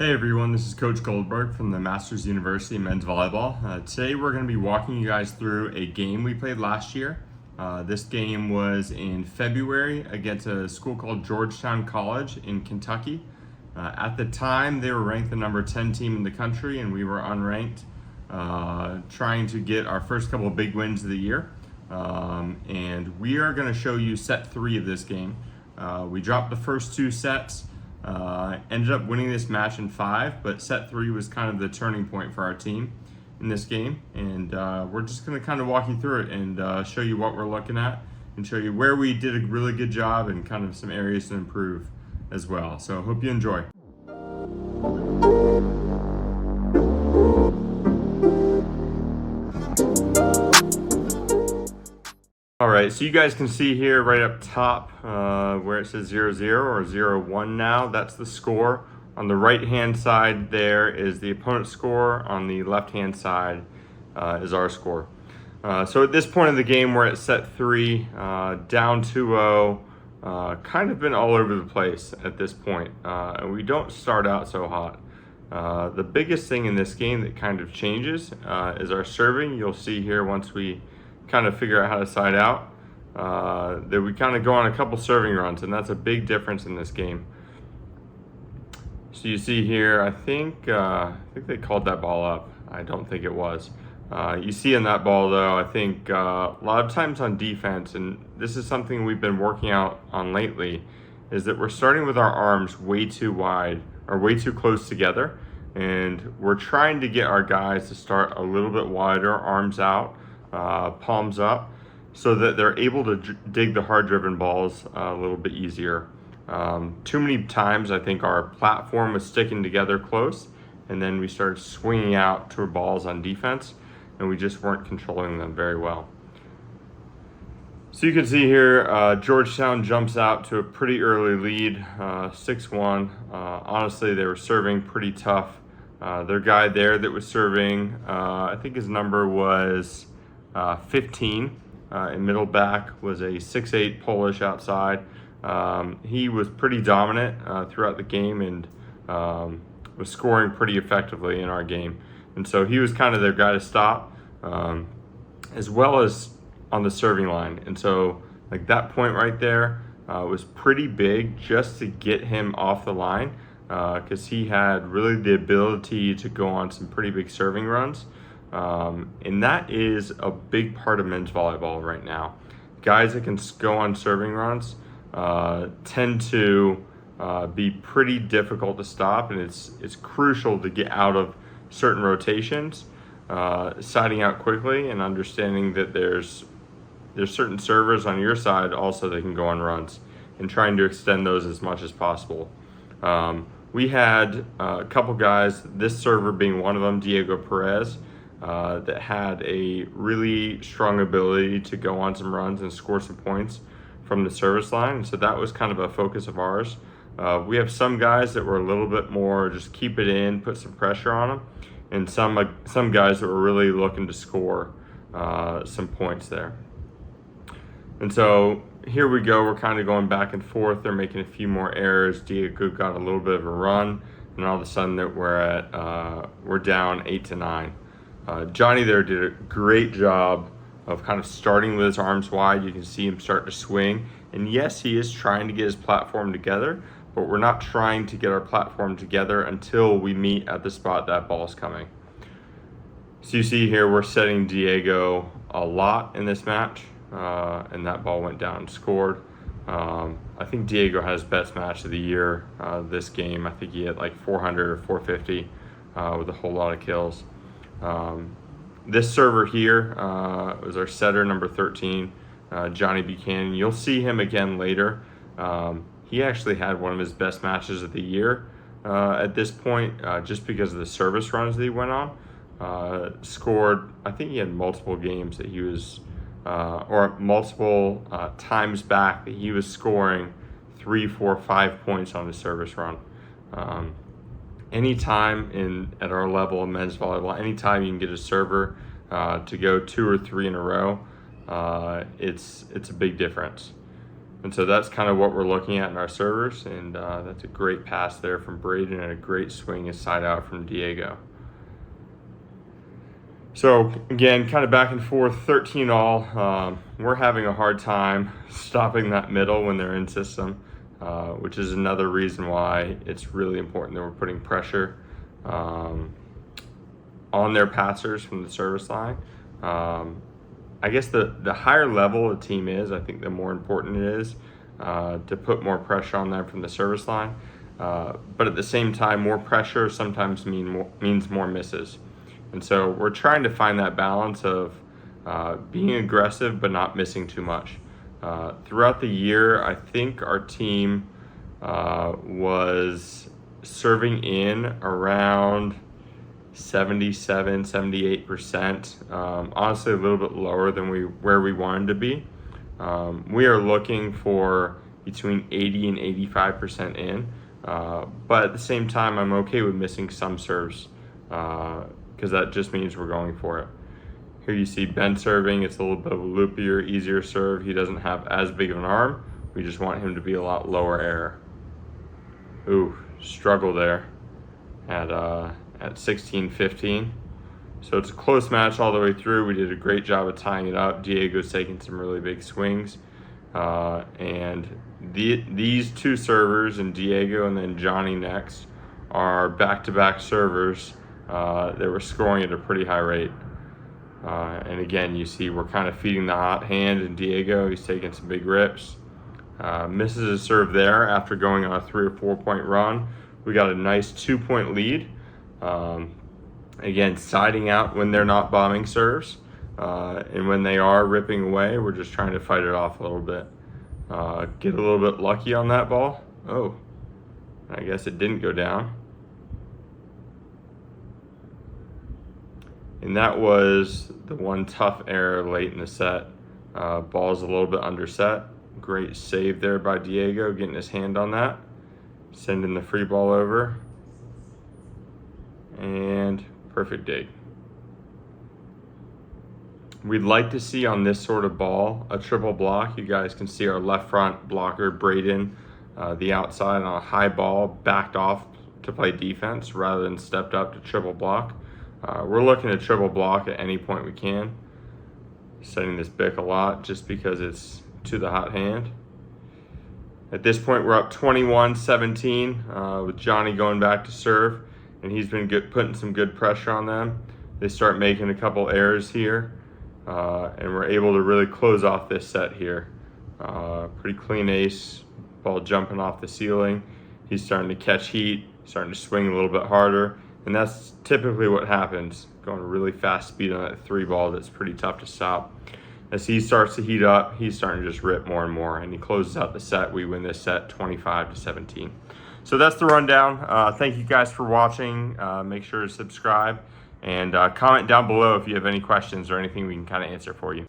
Hey everyone, this is Coach Goldberg from the Masters University Men's Volleyball. Today we're going to be walking you guys through a game we played last year. This game was in February against a school called Georgetown College in Kentucky. At the time, they were ranked the number 10 team in the country and we were unranked, trying to get our first couple of big wins of the year. And we are going to show you set 3 of this game. We dropped the first 2 sets. Ended up winning this match in 5, but set 3 was kind of the turning point for our team in this game. And we're just going to kind of walk you through it and show you what we're looking at and show you where we did a really good job and kind of some areas to improve as well. So I hope you enjoy. All right, so you guys can see here right up top where it says 0-0 or 0-1 now. That's the score. On the right-hand side there is the opponent's score. On the left-hand side is our score. So at this point in the game, we're at set 3, down 2-0. Kind of been all over the place at this point. And we don't start out so hot. The biggest thing in this game that kind of changes is our serving. You'll see here once we kind of figure out how to side out, that we kind of go on a couple serving runs, and that's a big difference in this game. So you see here, I think they called that ball up. I don't think it was. You see in that ball though, I think a lot of times on defense, and this is something we've been working out on lately, is that we're starting with our arms way too wide or way too close together, and we're trying to get our guys to start a little bit wider, arms out, palms up, so that they're able to dig the hard-driven balls a little bit easier. Too many times I think our platform was sticking together close, and then we started swinging out to balls on defense, and we just weren't controlling them very well. So you can see here, Georgetown jumps out to a pretty early lead, 6-1. Honestly, they were serving pretty tough. Their guy there that was serving, I think his number was 15, in middle back, was a 6'8" Polish outside. He was pretty dominant throughout the game and was scoring pretty effectively in our game. And so he was kind of their guy to stop, as well as on the serving line. And so like that point right there was pretty big just to get him off the line, because he had really the ability to go on some pretty big serving runs. And that is a big part of men's volleyball right now. Guys that can go on serving runs tend to be pretty difficult to stop, and it's crucial to get out of certain rotations, siding out quickly, and understanding that there's certain servers on your side also that can go on runs, and trying to extend those as much as possible. We had a couple guys, this server being one of them, Diego Perez, that had a really strong ability to go on some runs and score some points from the service line. And so that was kind of a focus of ours. We have some guys that were a little bit more just keep it in, put some pressure on them, and some guys that were really looking to score some points there. And so here we go, we're kind of going back and forth. They're making a few more errors. Diego got a little bit of a run, and all of a sudden that we're down 8-9. Johnny there did a great job of kind of starting with his arms wide. You can see him start to swing. And yes, he is trying to get his platform together, but we're not trying to get our platform together until we meet at the spot that ball's coming. So you see here, we're setting Diego a lot in this match, and that ball went down and scored. I think Diego had his best match of the year this game. I think he had like 400 or 450 with a whole lot of kills. This server here was our setter, number 13, Johnny Buchanan. You'll see him again later. He actually had one of his best matches of the year at this point, just because of the service runs that he went on. Scored, I think he had multiple games that he was, or multiple times back that he was scoring 3, 4, 5 points on the service run. Anytime at our level of men's volleyball, anytime you can get a server to go 2 or 3 in a row, it's a big difference. And so that's kind of what we're looking at in our servers. And that's a great pass there from Braden and a great swing inside out from Diego. So again, kind of back and forth, 13 all. We're having a hard time stopping that middle when they're in system, which is another reason why it's really important that we're putting pressure on their passers from the service line. I guess the higher level a team is, I think the more important it is to put more pressure on them from the service line. But at the same time, more pressure sometimes means more misses. And so we're trying to find that balance of being aggressive but not missing too much. Throughout the year, I think our team was serving in around 77, 78%. Honestly, a little bit lower than where we wanted to be. We are looking for between 80 and 85% in. But at the same time, I'm okay with missing some serves because that just means we're going for it. Here you see Ben serving. It's a little bit of a loopier, easier serve. He doesn't have as big of an arm. We just want him to be a lot lower error. Ooh, struggle there at 16-15. So it's a close match all the way through. We did a great job of tying it up. Diego's taking some really big swings. And these two servers, and Diego and then Johnny next, are back-to-back servers that were scoring at a pretty high rate. And again, you see we're kind of feeding the hot hand, and Diego, he's taking some big rips. Misses a serve there after going on a 3 or 4 point run. We got a nice 2-point lead. Again, siding out when they're not bombing serves. And when they are ripping away, we're just trying to fight it off a little bit. Get a little bit lucky on that ball. Oh, I guess it didn't go down. And that was the one tough error late in the set. Ball's a little bit underset. Great save there by Diego, getting his hand on that. Sending the free ball over. And perfect dig. We'd like to see on this sort of ball a triple block. You guys can see our left front blocker, Braden, the outside on a high ball, backed off to play defense rather than stepped up to triple block. We're looking to triple block at any point we can. Setting this bic a lot just because it's to the hot hand. At this point, we're up 21-17 with Johnny going back to serve, and he's been putting some good pressure on them. They start making a couple errors here, and we're able to really close off this set here. Pretty clean ace, ball jumping off the ceiling. He's starting to catch heat, starting to swing a little bit harder, and that's typically what happens, going a really fast speed on that 3 ball that's pretty tough to stop. As he starts to heat up, he's starting to just rip more and more, and he closes out the set. We win this set 25-17. So that's the rundown. Thank you guys for watching. Make sure to subscribe and comment down below if you have any questions or anything we can kind of answer for you.